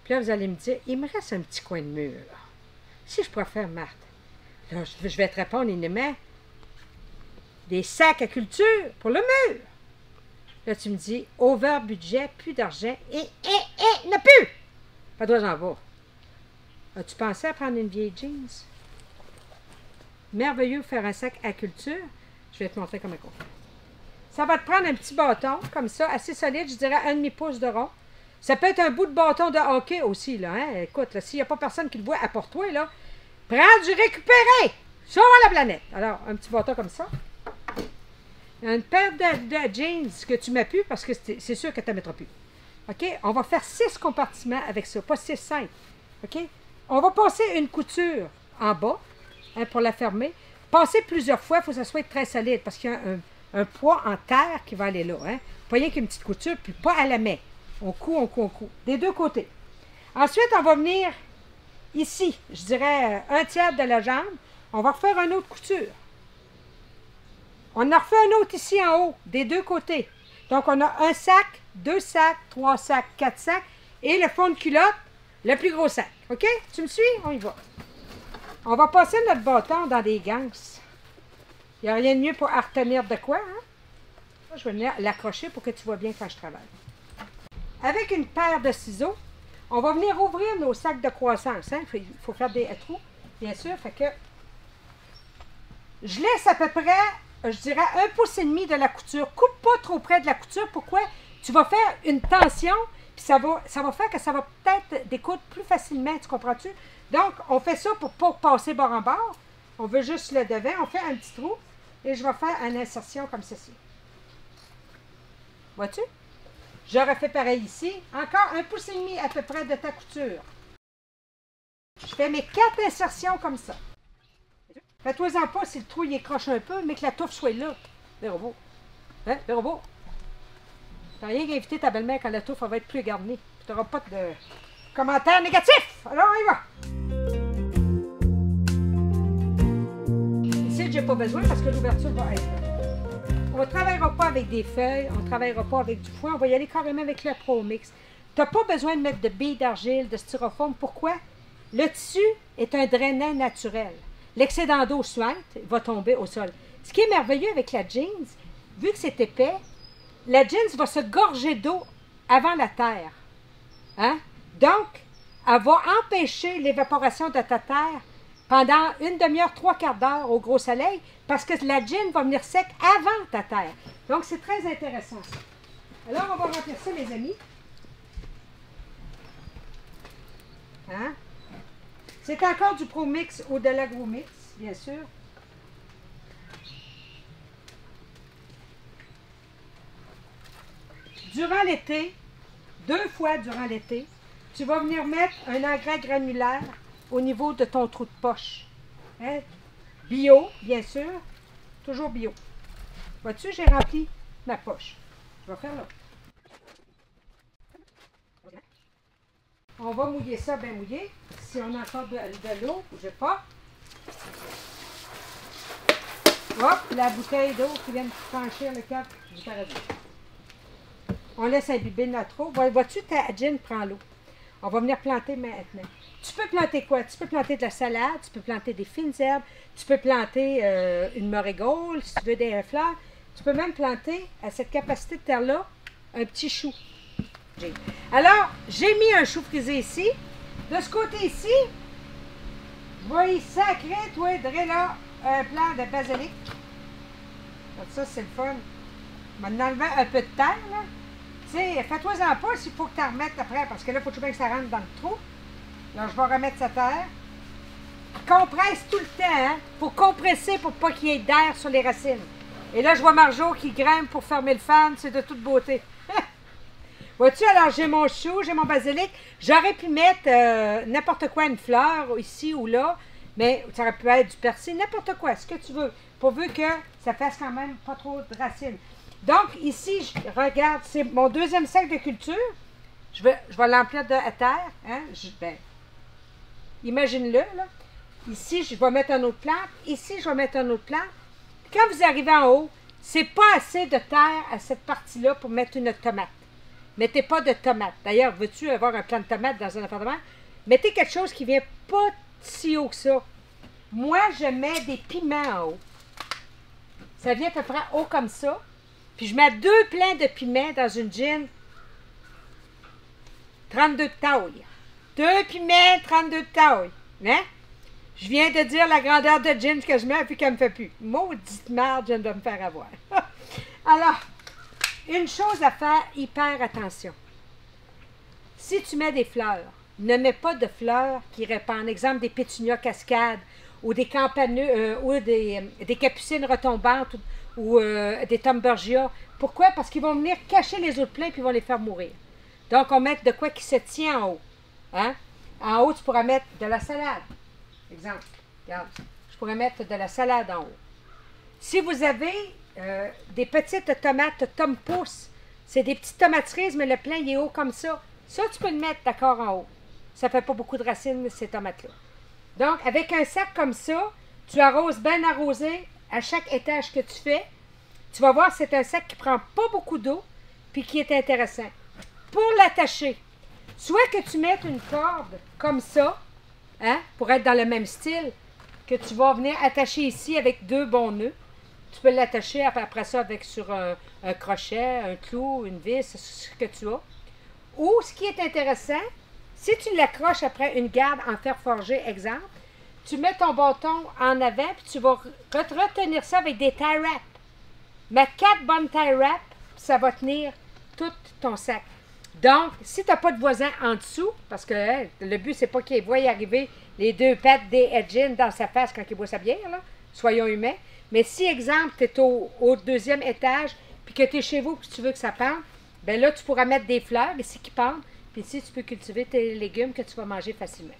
Puis là, vous allez me dire, il me reste un petit coin de mur. Si je pourrais faire, Marthe, là, je vais te répondre, Inémet, des sacs à culture pour le mur. Là, tu me dis, over budget, plus d'argent, n'a plus! Pas dois en voir. As-tu pensé à prendre une vieille jeans? Merveilleux faire un sac à culture. Je vais te montrer comment on fait. Ça va te prendre un petit bâton, comme ça, assez solide, je dirais 1,5 pouce de rond. Ça peut être un bout de bâton de hockey aussi, là. Hein? Écoute, s'il n'y a pas personne qui le voit, apporte-toi, là. Prends du récupéré! Sauve la planète! Alors, un petit bâton comme ça. Une paire de jeans que tu ne mets plus parce que c'est sûr que tu ne mettras plus. OK? On va faire 6 compartiments avec ça, pas 6, 5. OK? On va passer une couture en bas, hein, pour la fermer. Passer plusieurs fois, il faut que ça soit très solide parce qu'il y a un poids en terre qui va aller là. Hein? Pas rien qu'une petite couture, puis pas à la main. On coud, on coud, on coud. Des deux côtés. Ensuite, on va venir ici, je dirais 1/3 de la jambe. On va refaire une autre couture. On en refait un autre ici en haut, des deux côtés. Donc, on a un sac, 2 sacs, 3 sacs, 4 sacs et le fond de culotte, le plus gros sac. OK? Tu me suis? On y va. On va passer notre bâton dans des gangs. Il n'y a rien de mieux pour retenir de quoi. Hein? Je vais venir l'accrocher pour que tu vois bien quand je travaille. Avec une paire de ciseaux, on va venir ouvrir nos sacs de croissance. Hein? Il faut faire des trous, bien sûr. Fait que je laisse à peu près, je dirais, 1,5 pouce de la couture. Coupe pas trop près de la couture. Pourquoi? Tu vas faire une tension, puis ça va faire que ça va peut-être découdre plus facilement. Tu comprends-tu? Donc, on fait ça pour ne pas passer bord en bord. On veut juste le devant. On fait un petit trou et je vais faire une insertion comme ceci. Vois-tu? Je refais pareil ici. Encore 1,5 pouce à peu près de ta couture. Je fais mes 4 insertions comme ça. Fais-toi-en pas si le trou il écroche un peu, mais que la touffe soit là. Les robots. Hein, les robots? T'as rien qu'à inviter ta belle-mère quand la touffe va être plus garnie. Tu n'auras pas de commentaires négatifs. Alors, on y va. Ici, j'ai pas besoin parce que l'ouverture va être là. On ne travaillera pas avec des feuilles, on ne travaillera pas avec du foin, on va y aller carrément avec le Pro Mix. Tu n'as pas besoin de mettre de billes d'argile, de styrofoam. Pourquoi? Le tissu est un drainant naturel. L'excédent d'eau suinte va tomber au sol. Ce qui est merveilleux avec la jeans, vu que c'est épais, la jeans va se gorger d'eau avant la terre. Hein? Donc, elle va empêcher l'évaporation de ta terre pendant une demi-heure, 3/4 d'heure au gros soleil, parce que la jean va venir sec avant ta terre. Donc, c'est très intéressant ça. Alors, on va remplir ça, les amis. Hein? C'est encore du Pro Mix ou de l'Agro Mix, bien sûr. Durant l'été, 2 fois durant l'été, tu vas venir mettre un engrais granulaire au niveau de ton trou de poche. Hein? Bio, bien sûr. Toujours bio. Vois-tu, j'ai rempli ma poche. Je vais faire là. On va mouiller ça bien mouillé. Si on a encore de l'eau, bougez pas. Hop, la bouteille d'eau qui vient de franchir le cap du paradis. On laisse imbiber notre eau. Vois-tu, ta gin prend l'eau. On va venir planter maintenant. Tu peux planter quoi? Tu peux planter de la salade, tu peux planter des fines herbes, tu peux planter une marigold, si tu veux des fleurs. Tu peux même planter, à cette capacité de terre-là, un petit chou. Alors, j'ai mis un chou frisé ici. De ce côté ici, je vais y sacrer, toi, de là, un plant de basilic. Donc ça, c'est le fun. Je vais en enlever un peu de terre, là. Tu sais, fais-toi-en pas s'il faut que tu en remettes après, parce que là, il faut toujours que ça rentre dans le trou. Là, je vais remettre sa terre. Compresse tout le temps, hein. Il faut compresser pour pas qu'il y ait d'air sur les racines. Et là, je vois Marjo qui grimpe pour fermer le fan. C'est de toute beauté. Vois-tu, alors j'ai mon chou, j'ai mon basilic. J'aurais pu mettre n'importe quoi, une fleur, ici ou là. Mais ça aurait pu être du persil, n'importe quoi, ce que tu veux. Pourvu que ça fasse quand même pas trop de racines. Donc, ici, je regarde, c'est mon deuxième sac de culture. Je vais l'emplir de terre. Hein? Imagine-le, là. Ici, je vais mettre un autre plant. Ici, je vais mettre un autre plant. Quand vous arrivez en haut, c'est pas assez de terre à cette partie-là pour mettre une tomate. Mettez pas de tomates. D'ailleurs, veux-tu avoir un plant de tomates dans un appartement? Mettez quelque chose qui vient pas si haut que ça. Moi, je mets des piments en haut. Ça vient à peu près haut comme ça. Puis je mets 2 plants de piments dans une gin 32 de taille. 2 piments, 32 de taille. Hein? Je viens de dire la grandeur de gin que je mets, puis qu'elle ne me fait plus. Maudite merde, je viens de me faire avoir. Alors, une chose à faire, hyper attention. Si tu mets des fleurs, ne mets pas de fleurs qui répandent. Exemple, des pétunias cascades, ou des campaneux, ou des capucines retombantes, ou des tombergias. Pourquoi? Parce qu'ils vont venir cacher les autres plants, puis ils vont les faire mourir. Donc, on met de quoi qui se tient en haut. Hein? En haut, tu pourras mettre de la salade. Exemple, regarde, je pourrais mettre de la salade en haut. Si vous avez des petites tomates tom pouce, c'est des petites tomates cerises, mais le plein il est haut comme ça. Ça, tu peux le mettre, d'accord, en haut. Ça fait pas beaucoup de racines, ces tomates-là. Donc, avec un sac comme ça, tu arroses bien arrosé à chaque étage que tu fais. Tu vas voir, c'est un sac qui prend pas beaucoup d'eau, puis qui est intéressant. Pour l'attacher, soit que tu mettes une corde comme ça, hein, pour être dans le même style, que tu vas venir attacher ici avec 2 bons nœuds. Tu peux l'attacher après ça avec sur un crochet, un clou, une vis, ce que tu as. Ou, ce qui est intéressant, si tu l'accroches après une garde en fer forgé, exemple, tu mets ton bâton en avant, puis tu vas retenir ça avec des tie wraps. Mets 4 bonnes tie wraps, ça va tenir tout ton sac. Donc, si tu n'as pas de voisin en dessous, parce que hein, le but, c'est pas qu'il voie y arriver les 2 pattes des Edgin dans sa face quand il boit sa bière, là, soyons humains. Mais si, exemple, tu es au 2e étage, puis que tu es chez vous, puis tu veux que ça pende, bien là, tu pourras mettre des fleurs ici qui pendent, puis ici, tu peux cultiver tes légumes que tu vas manger facilement.